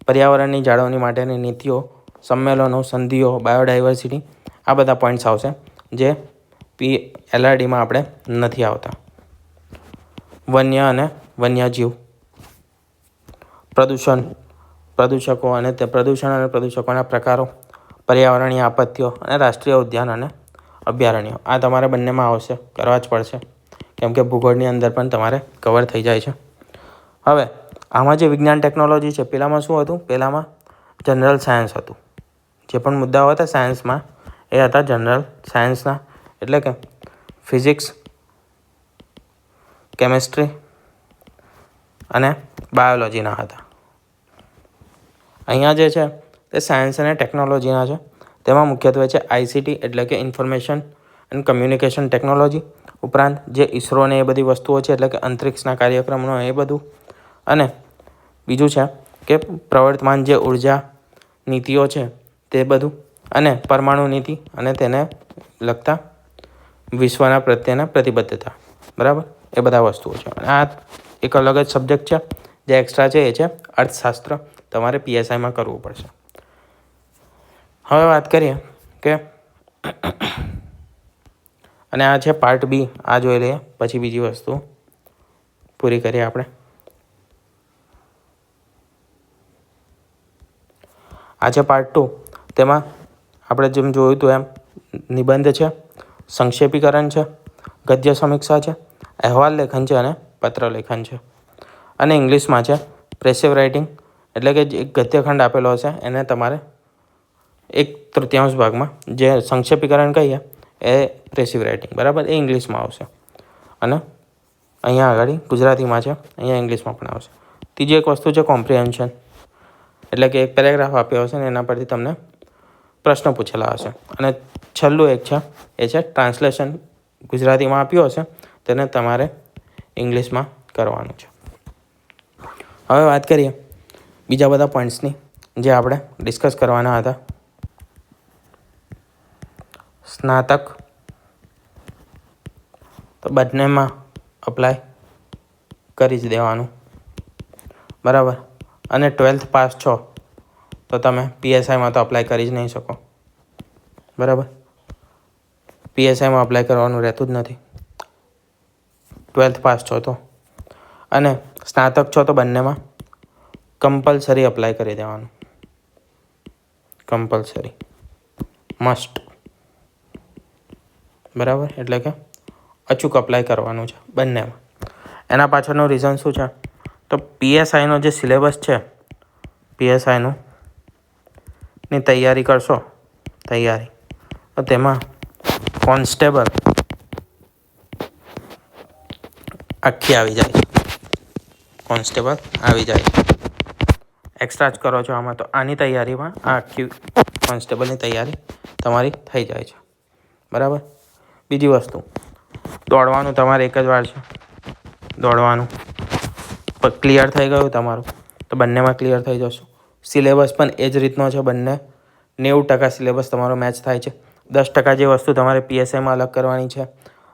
પર્યાવરણની જાળવણી માટેની નીતિઓ, સંમેલનો, સંધિઓ, બાયોડાયવર્સિટી, આ બધા પોઈન્ટ્સ આવશે જે LRDમાં આપણે નથી આવતા. વન્ય અને વન્યજીવ, પ્રદૂષકો અને પ્રદૂષકોના પ્રકારો, પર્યાવરણીય આપત્તિઓ અને રાષ્ટ્રીય ઉદ્યાન અને અભયારણ્યો. આ તમારે બંનેમાં આવશે, કરવા જ પડશે, કેમ કે ભૂગોળની અંદર પણ તમારે કવર થઈ જાય છે. હવે આમાં જે વિજ્ઞાન ટેકનોલોજી છે, પહેલાંમાં શું હતું? પહેલાંમાં જનરલ સાયન્સ હતું. જે પણ મુદ્દાઓ હતા સાયન્સમાં એ હતા જનરલ સાયન્સના, એટલે કે ફિઝિક્સ, કેમેસ્ટ્રી અને બાયોલોજીના હતા. અહીંયા જે છે તે સાયન્સ અને ટેકનોલોજીના છે. તેમાં મુખ્યત્વે છે ICT એટલે કે ઇન્ફોર્મેશન એન્ડ કમ્યુનિકેશન ટેકનોલોજી. ઉપરાંત જે ISRO ને એ બધી વસ્તુઓ છે, એટલે કે અંતરિક્ષના કાર્યક્રમનો એ બધું. અને બીજું છે કે પ્રવર્તમાન જે ઉર્જા નીતિઓ છે તે બધું, અને પરમાણુ નીતિ અને તેને લગતા વિશ્વના પ્રત્યેના પ્રતિબદ્ધતા, બરાબર, એ બધા વસ્તુઓ છે. અને આ એક અલગ જ સબ્જેક્ટ છે જે એક્સ્ટ્રા છે, એ છે અર્થશાસ્ત્ર. તમારે PSIમાં કરવું પડશે. હવે વાત કરીએ કે અને આ છે પાર્ટ B, આ જોઈ લઈએ પછી બીજી વસ્તુ પૂરી કરીએ આપણે. આ છે પાર્ટ 2. તેમાં આપણે જેમ જોયું હતું એમ નિબંધ છે, સંક્ષેપીકરણ છે, ગદ્ય સમીક્ષા છે, અહેવાલ લેખન છે અને પત્ર લેખન છે. અને ઇંગ્લિશમાં છે પ્રેસિવ રાઇટિંગ, એટલે કે એક ગદ્યખંડ આપેલો હશે એને તમારે 1/3 ભાગમાં, જે સંક્ષેપીકરણ કહીએ એ પ્રેસિવ રાઇટિંગ, બરાબર, એ ઇંગ્લિશમાં આવશે. અને અહીંયા આગળ ગુજરાતીમાં છે, અહીંયા ઇંગ્લિશમાં પણ આવશે. ત્રીજી એક વસ્તુ છે કોમ્પ્રિહેન્શન. એટલે કે એક પેરેગ્રાફ આપ્યો હશે ને એના પરથી તમને પ્રશ્ન પૂછેલા હશે. અને છેલ્લું એક છે એ છે ટ્રાન્સલેશન. ગુજરાતીમાં આપ્યું હશે તેને તમારે ઇંગ્લિશમાં કરવાનું છે. હવે વાત કરીએ બીજા બધા પોઈન્ટ્સની જે આપણે ડિસ્કસ કરવાના હતા. સ્નાતક તો બંનેમાં અપ્લાય કરી જ દેવાનું, બરાબર. અને 12th પાસ છો તો તમે PSIમાં તો અપ્લાય કરી જ નહીં શકો, બરાબર. PSIમાં અપ્લાય કરવાનું રહેતું જ નથી 12th પાસ છો તો. અને સ્નાતક છો તો બંનેમાં કમ્પલસરી અપ્લાય કરી દેવાનું, કમ્પલસરી, મસ્ટ, બરાબર. એટલે કે અચૂક અપ્લાય કરવાનું છે બંનેમાં. એના પાછળનું રીઝન શું છે તો PSIનો જે સિલેબસ છે PSIનું ની તૈયારી કરશો તો તેમાં કોન્સ્ટેબલ આખી આવી જાય, કોન્સ્ટેબલ આવી જાય. એક્સ્ટ્રા જ કરો છો આમાં તો આની તૈયારીમાં આ આખી કોન્સ્ટેબલની તૈયારી તમારી થઈ જાય છે, બરાબર. બીજી વસ્તુ, દોડવાનું તમારે એક જ વાર છે, દોડવાનું ક્લિયર થઈ ગયું તમારું તો બંનેમાં ક્લિયર થઈ જશો. સિલેબસ પણ એ જ રીતનો છે, બંને 90% સિલેબસ તમારો મેચ થાય છે. 10% જે વસ્તુ તમારે PSIમાં અલગ કરવાની છે.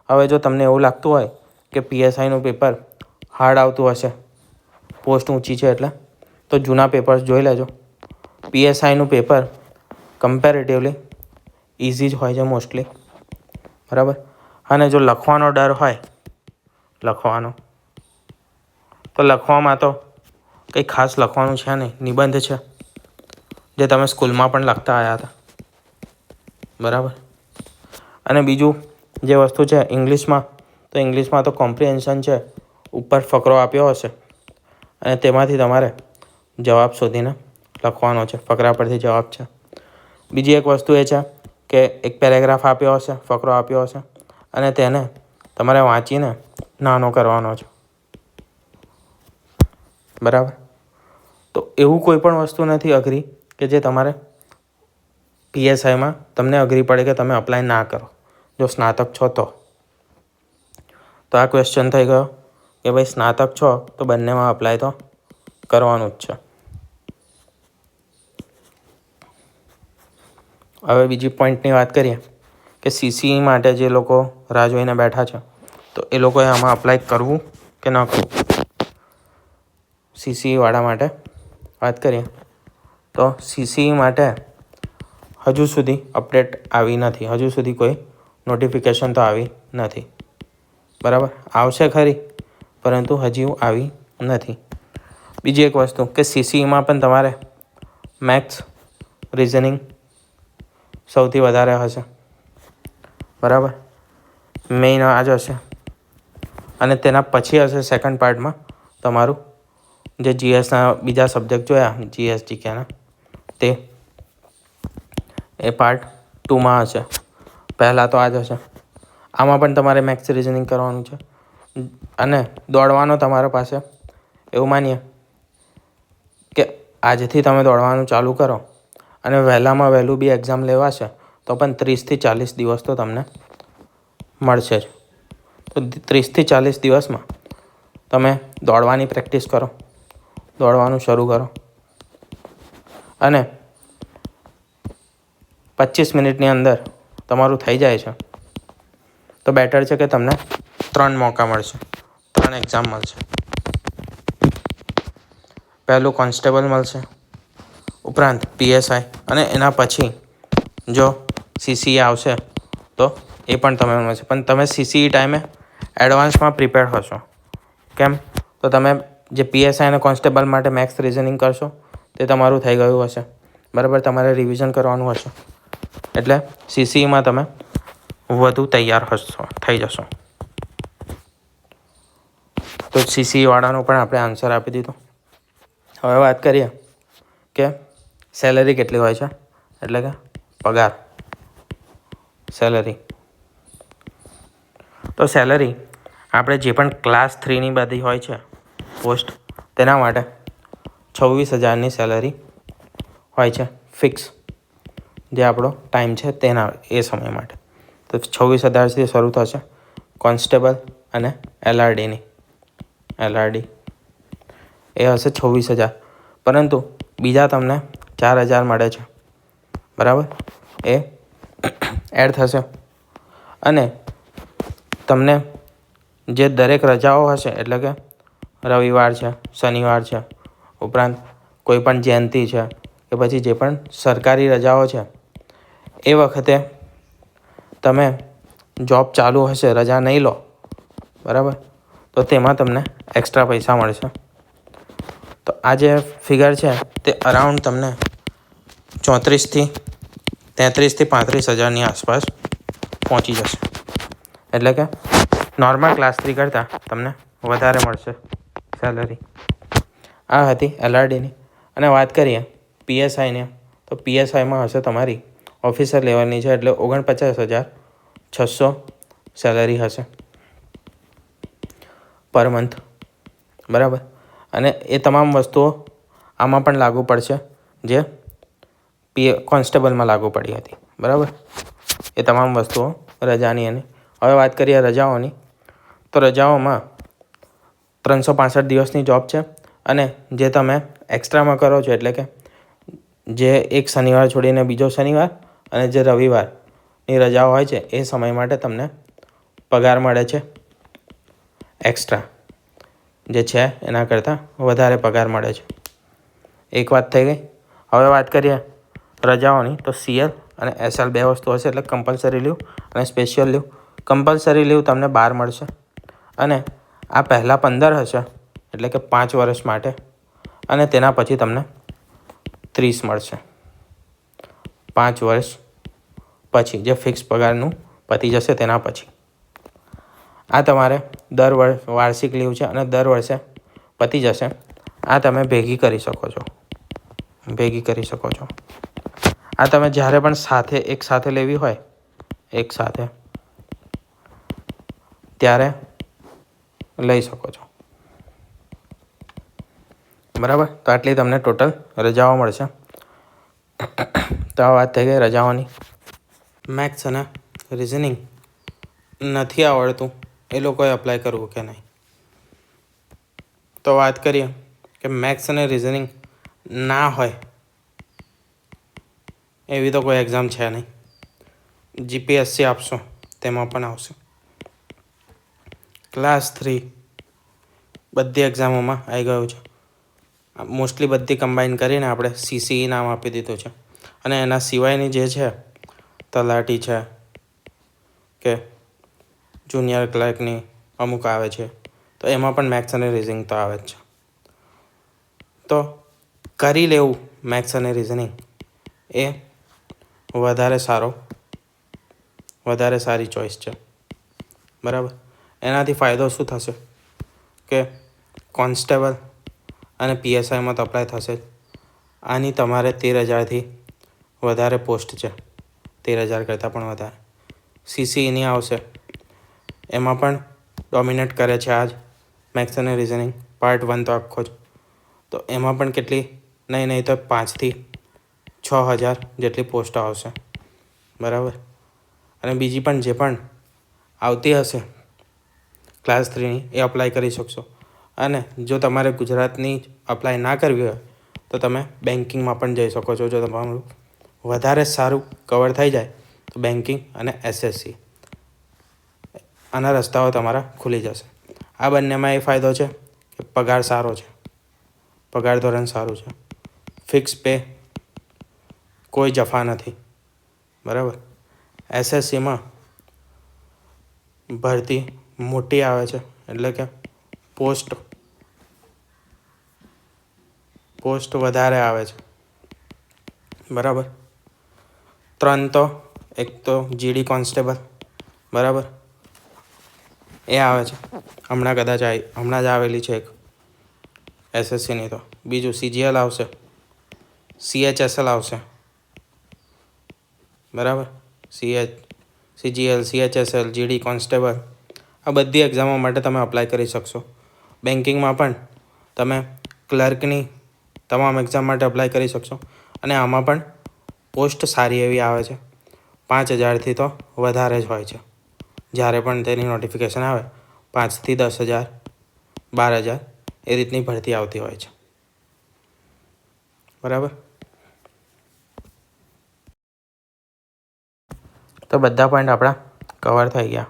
હવે જો તમને એવું લાગતું હોય કે PSIનું પેપર હાર્ડ આવતું હશે, પોસ્ટ ઊંચી છે એટલે, તો જૂના પેપર્સ જોઈ લેજો. PSIનું પેપર કમ્પેરેટિવલી ઇઝી જ હોય છે મોસ્ટલી, બરાબર. અને જો લખવાનો ડર હોય, તો લખવામાં તો કંઈ ખાસ લખવાનું છે નહીં, નિબંધ છે જે તમે સ્કૂલમાં પણ લખતા આવ્યા હતા, બરાબર. અને બીજું જે વસ્તુ છે ઇંગ્લિશમાં તો કોમ્પ્રિહેન્શન છે, ઉપર ફકરો આપ્યો હશે અને તેમાંથી તમારે જવાબ શોધીને લખવાનો છે, ફકરા પરથી જવાબ છે. બીજી એક વસ્તુ એ છે કે એક પેરેગ્રાફ આપ્યો હશે, ફકરો આપ્યો હશે અને તેને તમારે વાંચીને નાનો કરવાનો છે, બરાબર. તો એવું કોઈ પણ વસ્તુ નથી અઘરી કે જે તમારે PSIમાં તમને અઘરી પડે કે તમે અપ્લાય ના કરો જો સ્નાતક છો તો. આ ક્વેશ્ચન થઈ ગયો કે ભાઈ સ્નાતક છો તો બંનેમાં અપ્લાય તો કરવાનું જ છે. હવે બીજી પોઈન્ટની વાત કરીએ કે CCE માટે જે લોકો રાહ જોઈને બેઠા છે તો એ લોકોએ આમાં અપ્લાય કરવું કે ન કરવું. CCE વાળા માટે વાત કરીએ તો CCE માટે હજુ સુધી અપડેટ આવી નથી, હજુ સુધી કોઈ નોટિફિકેશન તો આવી નથી, બરાબર. આવશે ખરી પરંતુ હજી આવી નથી. બીજી એક વસ્તુ કે CCEમાં પણ તમારે મેથ્સ, રિઝનિંગ સૌથી વધારે હશે, બરાબર. મેઇન આ જ હશે અને તેના પછી હશે સેકન્ડ પાર્ટમાં તમારું જે GSના બીજા સબ્જેક્ટ જોયા, GS GKના, તે એ પાર્ટ 2માં હશે. પહેલાં તો આ જ હશે. આમાં પણ તમારે મેથ્સ, રિઝનિંગ કરવાનું છે અને દોડવાનો તમારા પાસે એવું માનીએ કે આજથી તમે દોડવાનું ચાલુ કરો અને વહેલામાં વહેલું બી એક્ઝામ લેવાશે તો પણ 30થી 40 દિવસ તો તમને મળશે જ. તો 30થી 40 દિવસમાં તમે દોડવાની પ્રેક્ટિસ કરો, દોડવાનું શરૂ કરો અને 25 મિનિટની અંદર તમારું થઈ જાય છે તો બેટર છે કે તમને 3 મોકા મળશે, 3 એક્ઝામ મળશે. પહેલું કોન્સ્ટેબલ મળશે, ઉપરાંત PSI અને એના પછી જો CCE આવશે તો એ પણ તમે મળશે. પણ તમે CCE ટાઈમે એડવાન્સમાં પ્રિપેર હશો. કેમ તો તમે જે PSI અને કોન્સ્ટેબલ માટે મેથ્સ, રિઝનિંગ કરશો તે તમારું થઈ ગયું હશે, બરાબર. તમારે રિવિઝન કરવાનું હશે એટલે CCEમાં તમે વધુ તૈયાર થઈ જશો. તો CCE વાળાનો પણ આપણે આન્સર આપી દીધો. હવે વાત કરીએ કે સેલેરી કેટલી હોય છે, એટલે કે પગાર, સેલેરી. તો સેલેરી આપણે જે પણ ક્લાસ 3ની બધી હોય છે પોસ્ટ તેના માટે 26,000ની સેલેરી હોય છે ફિક્સ, જે આપણો ટાઈમ છે તેના એ સમય માટે. તો 26,000થી શરૂ થશે કોન્સ્ટેબલ અને LRDની. LRD એ હશે 26,000, પરંતુ બીજા તમને 4,000 મળે છે, બરાબર, એ એડ થશે. અને તમને જે દરેક રજાઓ હશે, એટલે કે રવિવાર છે, શનિવાર છે, ઉપરાંત કોઈ પણ જયંતિ છે કે પછી જે પણ સરકારી રજાઓ છે, એ વખતે તમે જોબ ચાલુ હશે, રજા નહીં લો, બરાબર, તો તેમાં તમને એક્સ્ટ્રા પૈસા મળશે. તો આ જે ફિગર છે તે અરાઉન્ડ તમને 33,000ની આસપાસ પહોંચી જશે. એટલે કે નોર્મલ ક્લાસ 3 કરતાં તમને વધારે મળશે સેલરી. આ હતી LRDની. અને વાત કરીએ PSIની, તો PSIમાં હશે તમારી ઓફિસર લેવલની છે, એટલે 49,600 સેલરી હશે પર મંથ, બરાબર. અને એ તમામ વસ્તુઓ આમાં પણ લાગુ પડશે જે કોન્સ્ટેબલમાં લાગુ પડી હતી, બરાબર. એ તમામ વસ્તુઓ રજાની. અને હવે વાત કરીએ રજાઓની, તો રજાઓમાં 365 દિવસની જોબ છે. અને જે તમે એક્સ્ટ્રામાં કરો છો, એટલે કે જે એક શનિવાર છોડીને બીજો શનિવાર અને જે રવિવારની રજાઓ હોય છે, એ સમય માટે તમને પગાર મળે છે એક્સ્ટ્રા, જે છે એના કરતાં વધારે પગાર મળે છે. એક વાત થઈ ગઈ. હવે વાત કરીએ રજાઓની, તો CL અને SL બે વસ્તુ હશે, એટલે કમ્પલસરી લીવ અને સ્પેશિયલ લીવ. કમ્પલસરી લીવ તમને 12 મળશે, અને આ પહેલાં 15 હશે, એટલે કે 5 વર્ષ માટે, અને તેના પછી તમને 30 મળશે 5 વર્ષ પછી, જે ફિક્સ પગારનું પતી જશે તેના પછી. આ તમારે વાર્ષિક લીવ છે, અને દર વર્ષે પતી જશે. આ તમે ભેગી કરી શકો છો. આ તમે જ્યારે પણ એક સાથે લેવી હોય, એક સાથે, ત્યારે લઈ શકો છો, બરાબર. તો આટલી તમને ટોટલ રજાઓ મળશે. તો આ વાત થઈ ગઈ રજાઓની. મેથ્સ અને રિઝનિંગ નથી આવડતું એ લોકોએ અપ્લાય કરવું કે નહીં? તો વાત કરીએ કે મેથ્સ અને રિઝનિંગ ના હોય એવી તો કોઈ એક્ઝામ છે નહીં. GPSC આપશો તેમાં પણ આવશે. ક્લાસ 3 બધી એક્ઝામોમાં આવી ગયું છે. મોસ્ટલી બધી કમ્બાઈન કરીને આપણે CCE નામ આપી દીધું છે. અને એના સિવાયની જે છે, તલાટી છે કે જુનિયર ક્લર્કની અમુક આવે છે, તો એમાં પણ મેથ્સ અને રિઝનિંગ તો આવે જ છે. તો કરી લેવું મેથ્સ અને રિઝનિંગ એ વધારે સારી ચોઈસ છે, બરાબર. એનાથી ફાયદો શું થશે કે કોન્સ્ટેબલ અને PSIમાં તો અપ્લાય થશે જ. આની તમારે 13,000થી વધારે પોસ્ટ છે, 13,000 કરતાં પણ વધારે. CCEની આવશે, એમાં પણ ડોમિનેટ કરે છે આજ મેથ્સ અને રિઝનિંગ પાર્ટ 1 તો આખો જ. તો એમાં પણ કેટલી નહીં તો 5,000થી 6,000 જેટલી પોસ્ટ આવશે, બરાબર. અને બીજી પણ જે પણ આવતી હશે ક્લાસ 3ની, એ અપ્લાય કરી શકશો. અને જો તમારે ગુજરાતની અપ્લાય ના કરવી હોય તો તમે બેન્કિંગમાં પણ જઈ શકો છો. જો તમારું વધારે સારું કવર થઈ જાય તો બેન્કિંગ અને SSC, આના રસ્તાઓ તમારા ખુલી જશે. આ બંનેમાં એ ફાયદો છે કે પગાર સારો છે, પગાર ધોરણ સારું છે, ફિક્સ પે, કોઈ જફા નથી, બરાબર. SSCમાં ભરતી મોટી આવે છે, એટલે કે પોસ્ટ વધારે આવે છે, બરાબર. 3 તો એક તો GD કોન્સ્ટેબલ, બરાબર, એ આવે છે. હમણાં જ આવેલી છે એક SSCની. તો બીજું CGL આવશે, CHSL આવશે, બરાબર. CGL, CHSL, GD કોન્સ્ટેબલ, આ બધી એક્ઝામો માટે તમે અપ્લાય કરી શકશો. બેન્કિંગમાં પણ તમે ક્લર્કની તમામ એક્ઝામ માટે અપ્લાય કરી શકશો. અને આમાં પણ પોસ્ટ સારી એવી આવે છે. 5,000થી તો વધારે જ હોય છે. જ્યારે પણ તેની નોટિફિકેશન આવે 5થી 10,000 12,000 એ રીતની ભરતી આવતી હોય છે. બરાબર. તો બધા પોઈન્ટ આપણા કવર થઈ ગયા.